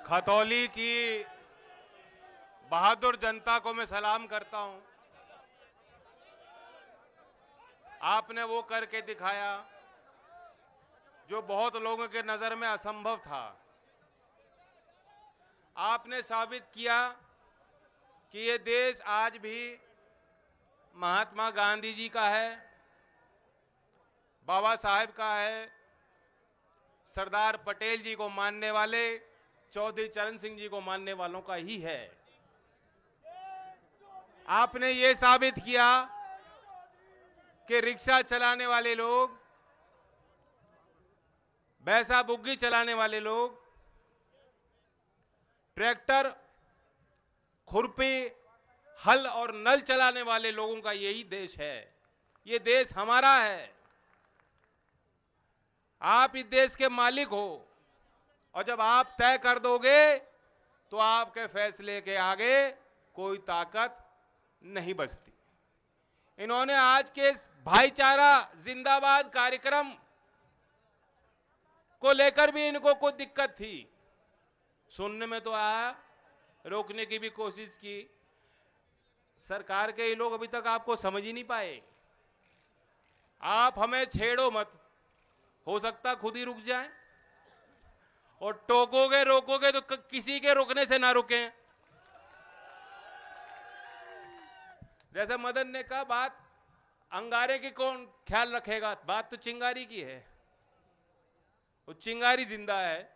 खतौली की बहादुर जनता को मैं सलाम करता हूं। आपने वो करके दिखाया जो बहुत लोगों के नजर में असंभव था। आपने साबित किया कि ये देश आज भी महात्मा गांधी जी का है, बाबा साहेब का है, सरदार पटेल जी को मानने वाले, चौधरी चरण सिंह जी को मानने वालों का ही है। आपने ये साबित किया कि रिक्शा चलाने वाले लोग, बैसा बुग्गी चलाने वाले लोग, ट्रैक्टर, खुरपी, हल और नल चलाने वाले लोगों का यही देश है। ये देश हमारा है। आप इस देश के मालिक हो और जब आप तय कर दोगे तो आपके फैसले के आगे कोई ताकत नहीं बचती। इन्होंने आज के भाईचारा जिंदाबाद कार्यक्रम को लेकर भी इनको कुछ दिक्कत थी। सुनने में तो आया, रोकने की भी कोशिश की। सरकार के ये लोग अभी तक आपको समझ ही नहीं पाए। आप हमें छेड़ो मत, हो सकता खुद ही रुक जाए, और टोकोगे रोकोगे तो किसी के रुकने से ना रुकें। जैसे मदन ने कहा, बात अंगारे की कौन ख्याल रखेगा, बात तो चिंगारी की है। वो चिंगारी जिंदा है।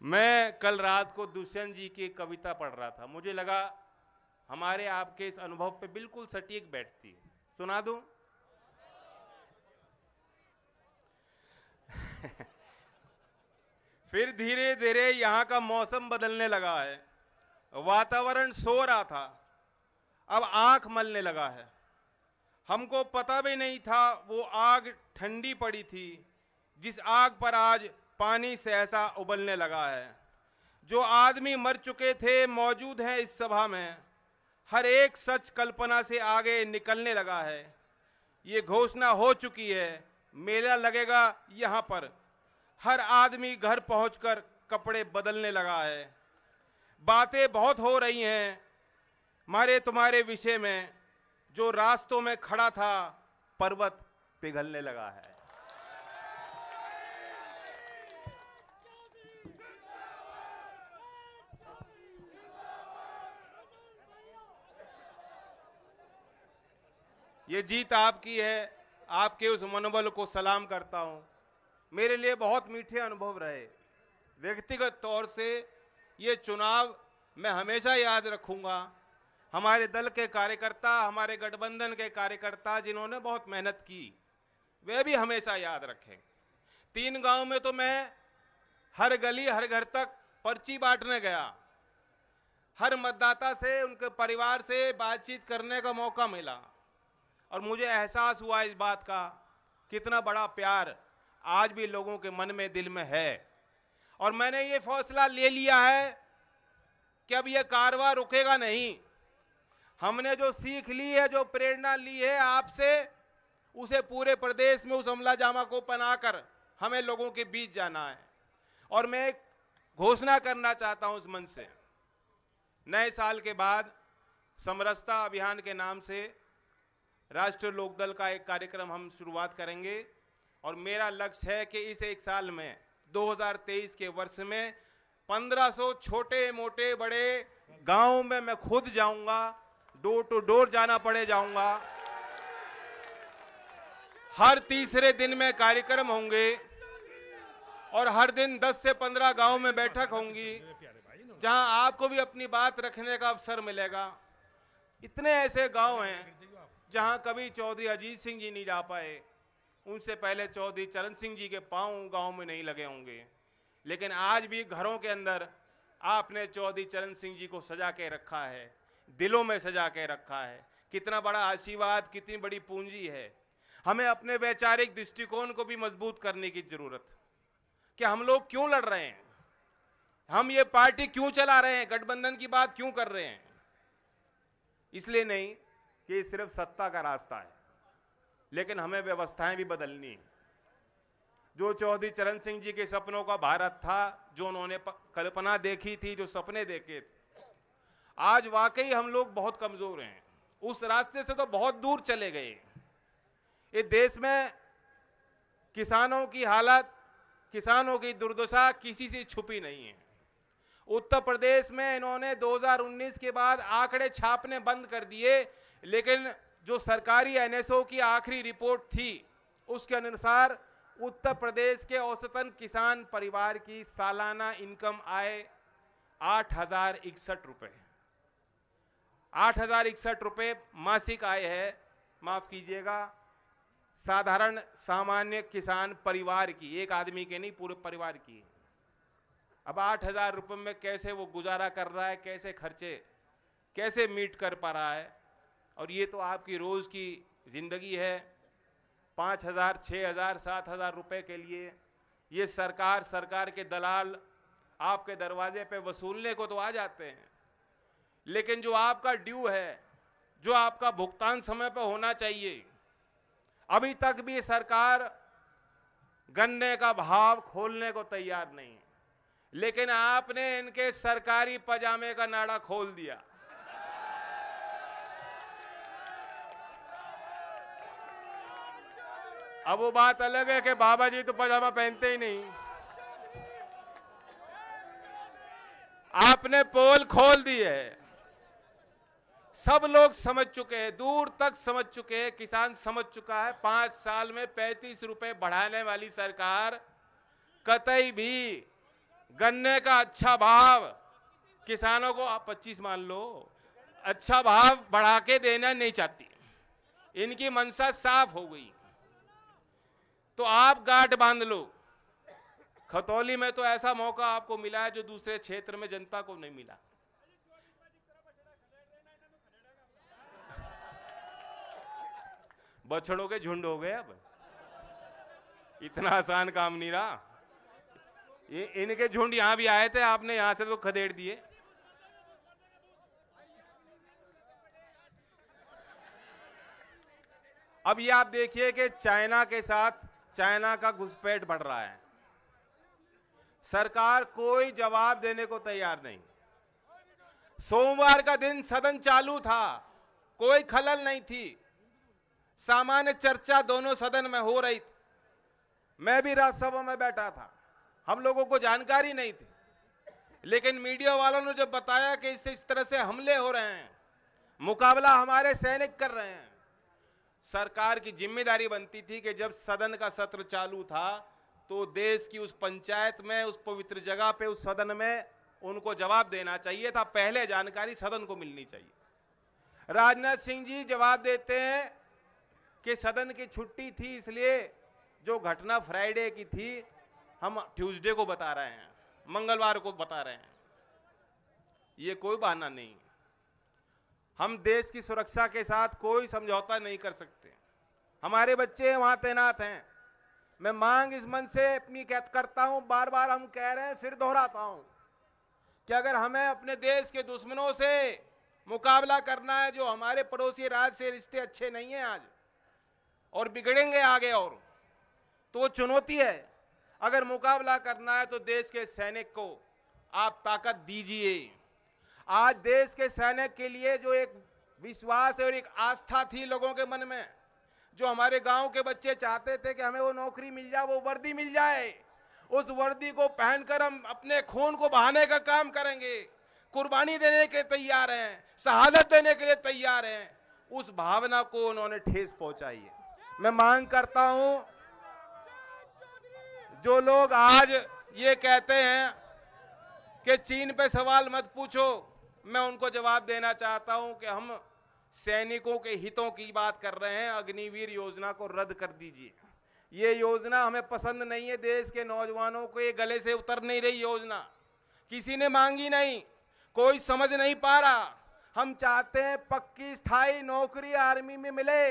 मैं कल रात को दुष्यंत जी की कविता पढ़ रहा था। मुझे लगा हमारे आपके इस अनुभव पे बिल्कुल सटीक बैठती है। सुना दूं? फिर धीरे धीरे यहां का मौसम बदलने लगा है। वातावरण सो रहा था, अब आंख मलने लगा है। हमको पता भी नहीं था वो आग ठंडी पड़ी थी जिस आग पर आज पानी से ऐसा उबलने लगा है। जो आदमी मर चुके थे मौजूद हैं इस सभा में। हर एक सच कल्पना से आगे निकलने लगा है। ये घोषणा हो चुकी है, मेला लगेगा यहाँ पर। हर आदमी घर पहुंचकर कपड़े बदलने लगा है। बातें बहुत हो रही हैं मारे तुम्हारे विषय में। जो रास्तों में खड़ा था पर्वत पिघलने लगा है। ये जीत आपकी है। आपके उस मनोबल को सलाम करता हूं। मेरे लिए बहुत मीठे अनुभव रहे। व्यक्तिगत तौर से ये चुनाव मैं हमेशा याद रखूंगा। हमारे दल के कार्यकर्ता, हमारे गठबंधन के कार्यकर्ता जिन्होंने बहुत मेहनत की, वे भी हमेशा याद रखें। 3 गांव में तो मैं हर गली हर घर तक पर्ची बांटने गया। हर मतदाता से, उनके परिवार से बातचीत करने का मौका मिला और मुझे एहसास हुआ इस बात का कितना बड़ा प्यार आज भी लोगों के मन में, दिल में है। और मैंने ये फैसला ले लिया है कि अब ये कारवां रुकेगा नहीं। हमने जो सीख ली है, जो प्रेरणा ली है आपसे, उसे पूरे प्रदेश में उस अमला जामा को बनाकर हमें लोगों के बीच जाना है। और मैं एक घोषणा करना चाहता हूं इस मंच से। नए साल के बाद समरसता अभियान के नाम से राष्ट्रीय लोकदल का एक कार्यक्रम हम शुरुआत करेंगे। और मेरा लक्ष्य है कि इस एक साल में 2023 के वर्ष में 1500 छोटे मोटे बड़े गांव में मैं खुद जाऊंगा, डोर टू डोर जाना पड़े जाऊंगा। हर तीसरे दिन में कार्यक्रम होंगे और हर दिन 10 से 15 गांव में बैठक होंगी जहां आपको भी अपनी बात रखने का अवसर मिलेगा। इतने ऐसे गांव हैं जहां कभी चौधरी अजीत सिंह जी नहीं जा पाए, उनसे पहले चौधरी चरण सिंह जी के पांव गांव में नहीं लगे होंगे, लेकिन आज भी घरों के अंदर आपने चौधरी चरण सिंह जी को सजा के रखा है, दिलों में सजा के रखा है। कितना बड़ा आशीर्वाद, कितनी बड़ी पूंजी है। हमें अपने वैचारिक दृष्टिकोण को भी मजबूत करने की जरूरत कि हम लोग क्यों लड़ रहे हैं, हम ये पार्टी क्यों चला रहे हैं, गठबंधन की बात क्यों कर रहे हैं। इसलिए नहीं कि सिर्फ सत्ता का रास्ता है, लेकिन हमें व्यवस्थाएं भी बदलनी है। जो चौधरी चरण सिंह जी के सपनों का भारत था, जो उन्होंने कल्पना देखी थी, जो सपने देखे थे, आज वाकई हम लोग बहुत कमजोर हैं। उस रास्ते से तो बहुत दूर चले गए। ये देश में किसानों की हालत, किसानों की दुर्दशा किसी से छुपी नहीं है। उत्तर प्रदेश में इन्होंने 2019 के बाद आंकड़े छापने बंद कर दिए, लेकिन जो सरकारी एनएसओ की आखिरी रिपोर्ट थी उसके अनुसार उत्तर प्रदेश के औसतन किसान परिवार की सालाना इनकम आय 8,061 रुपए, 8,061 रुपए मासिक आय है। माफ कीजिएगा, साधारण सामान्य किसान परिवार की, एक आदमी के नहीं, पूरे परिवार की। अब 8,000 रुपए में कैसे वो गुजारा कर रहा है, कैसे खर्चे कैसे मीट कर पा रहा है। और ये तो आपकी रोज की जिंदगी है। 5,000, 6,000, 7,000 रुपए के लिए ये सरकार के दलाल आपके दरवाजे पे वसूलने को तो आ जाते हैं, लेकिन जो आपका ड्यू है, जो आपका भुगतान समय पर होना चाहिए, अभी तक भी सरकार गन्ने का भाव खोलने को तैयार नहीं है। लेकिन आपने इनके सरकारी पजामे का नाड़ा खोल दिया। अब वो बात अलग है कि बाबा जी तो पजामा पहनते ही नहीं। आपने पोल खोल दी है। सब लोग समझ चुके हैं, दूर तक समझ चुके हैं, किसान समझ चुका है। 5 साल में 35 रुपए बढ़ाने वाली सरकार कतई भी गन्ने का अच्छा भाव किसानों को, आप 25 मान लो, अच्छा भाव बढ़ा के देना नहीं चाहती। इनकी मंशा साफ हो गई। तो आप गांठ बांध लो। खतौली में तो ऐसा मौका आपको मिला है जो दूसरे क्षेत्र में जनता को नहीं मिला। बछड़ों के झुंड हो गए। अब इतना आसान काम नहीं रहा। ये इनके झुंड यहां भी आए थे, आपने यहां से तो खदेड़ दिए। अब ये आप देखिए कि चाइना के साथ चाइना का घुसपैठ बढ़ रहा है। सरकार कोई जवाब देने को तैयार नहीं। सोमवार का दिन सदन चालू था, कोई खलल नहीं थी, सामान्य चर्चा दोनों सदन में हो रही थी। मैं भी राज्यसभा में बैठा था, हम लोगों को जानकारी नहीं थी, लेकिन मीडिया वालों ने जब बताया कि इस तरह से हमले हो रहे हैं, मुकाबला हमारे सैनिक कर रहे हैं, सरकार की जिम्मेदारी बनती थी कि जब सदन का सत्र चालू था तो देश की उस पंचायत में, उस पवित्र जगह पे, उस सदन में उनको जवाब देना चाहिए था। पहले जानकारी सदन को मिलनी चाहिए। राजनाथ सिंह जी जवाब देते हैं कि सदन की छुट्टी थी, इसलिए जो घटना फ्राइडे की थी हम ट्यूसडे को बता रहे हैं, मंगलवार को बता रहे हैं। ये कोई बहाना नहीं। हम देश की सुरक्षा के साथ कोई समझौता नहीं कर सकते। हमारे बच्चे वहां तैनात हैं। मैं मांग इस मन से अपनी करता हूं, बार बार हम कह रहे हैं, फिर दोहराता हूं कि अगर हमें अपने देश के दुश्मनों से मुकाबला करना है, जो हमारे पड़ोसी राज्य से रिश्ते अच्छे नहीं हैं आज और बिगड़ेंगे आगे, और तो वो चुनौती है। अगर मुकाबला करना है तो देश के सैनिक को आप ताकत दीजिए। आज देश के सैनिक के लिए जो एक विश्वास और एक आस्था थी लोगों के मन में, जो हमारे गांव के बच्चे चाहते थे कि हमें वो नौकरी मिल जाए, वो वर्दी मिल जाए, उस वर्दी को पहनकर हम अपने खून को बहाने का काम करेंगे, कुर्बानी देने के तैयार हैं, शहादत देने के लिए तैयार हैं। उस भावना को उन्होंने ठेस पहुंचाई है। मैं मांग करता हूं, जो लोग आज ये कहते हैं कि चीन पे सवाल मत पूछो, मैं उनको जवाब देना चाहता हूं कि हम सैनिकों के हितों की बात कर रहे हैं। अग्निवीर योजना को रद्द कर दीजिए। ये योजना हमें पसंद नहीं है। देश के नौजवानों को ये गले से उतर नहीं रही योजना, किसी ने मांगी नहीं, कोई समझ नहीं पा रहा। हम चाहते हैं पक्की स्थायी नौकरी आर्मी में मिले।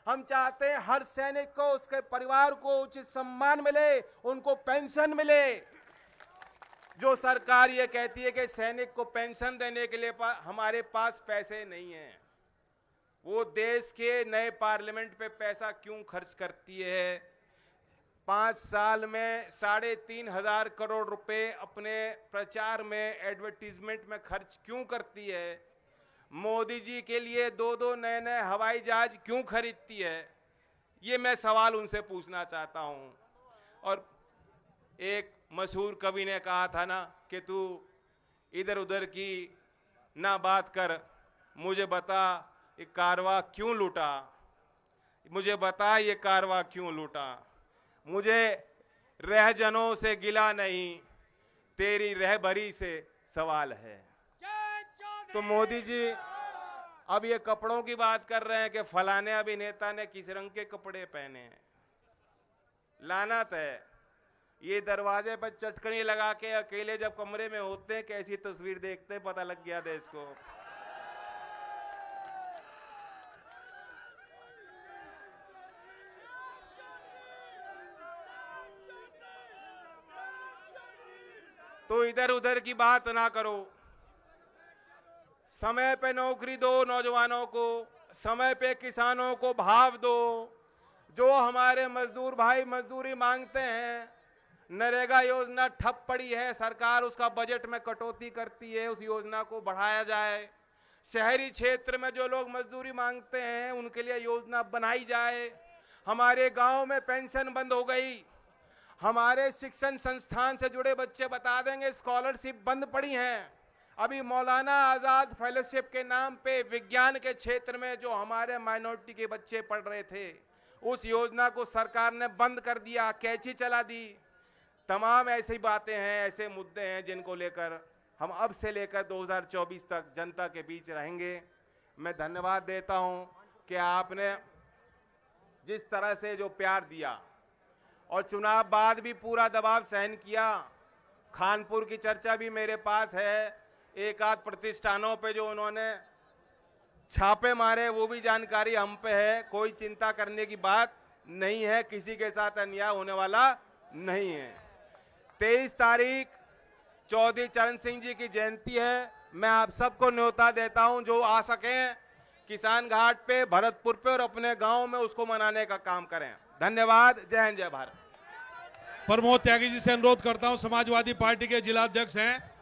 हम चाहते हैं हर सैनिक को, उसके परिवार को उचित सम्मान मिले, उनको पेंशन मिले। जो सरकार ये कहती है कि सैनिक को पेंशन देने के लिए हमारे पास पैसे नहीं हैं, वो देश के नए पार्लियामेंट पे पैसा क्यों खर्च करती है? 5 साल में 3,500 करोड़ रुपए अपने प्रचार में, एडवर्टीजमेंट में खर्च क्यों करती है? मोदी जी के लिए 2-2 नए हवाई जहाज क्यों खरीदती है? ये मैं सवाल उनसे पूछना चाहता हूं। और एक मशहूर कवि ने कहा था ना कि तू इधर उधर की ना बात कर, मुझे बता ये कारवा क्यों लूटा, मुझे बता ये कारवा क्यों लूटा। मुझे रहजनों से गिला नहीं, तेरी रहबरी से सवाल है। तो मोदी जी अब ये कपड़ों की बात कर रहे हैं कि फलाने अभिनेता ने किस रंग के कपड़े पहने हैं। लानत है, ये दरवाजे पर चटकनी लगा के अकेले जब कमरे में होते हैं कैसी तस्वीर देखते हैं, पता लग गया देश को। तो इधर उधर की बात ना करो, समय पे नौकरी दो नौजवानों को, समय पे किसानों को भाव दो। जो हमारे मजदूर भाई मजदूरी मांगते हैं, नरेगा योजना ठप पड़ी है, सरकार उसका बजट में कटौती करती है, उस योजना को बढ़ाया जाए। शहरी क्षेत्र में जो लोग मजदूरी मांगते हैं उनके लिए योजना बनाई जाए। हमारे गांव में पेंशन बंद हो गई, हमारे शिक्षण संस्थान से जुड़े बच्चे बता देंगे स्कॉलरशिप बंद पड़ी हैं। अभी मौलाना आजाद फेलोशिप के नाम पे विज्ञान के क्षेत्र में जो हमारे माइनॉरिटी के बच्चे पढ़ रहे थे, उस योजना को सरकार ने बंद कर दिया, कैंची चला दी। तमाम ऐसी बातें हैं, ऐसे मुद्दे हैं जिनको लेकर हम अब से लेकर 2024 तक जनता के बीच रहेंगे। मैं धन्यवाद देता हूं कि आपने जिस तरह से जो प्यार दिया और चुनाव बाद भी पूरा दबाव सहन किया। खानपुर की चर्चा भी मेरे पास है, एक आध प्रतिष्ठानों पे जो उन्होंने छापे मारे वो भी जानकारी हम पे है। कोई चिंता करने की बात नहीं है, किसी के साथ अन्याय होने वाला नहीं है। 23 तारीख चौधरी चरण सिंह जी की जयंती है। मैं आप सबको न्योता देता हूं, जो आ सकें किसान घाट पे, भरतपुर पे और अपने गांव में उसको मनाने का काम करें। धन्यवाद। जय हिंद, जय भारत। प्रमोद त्यागी जी से अनुरोध करता हूं, समाजवादी पार्टी के जिला अध्यक्ष हैं।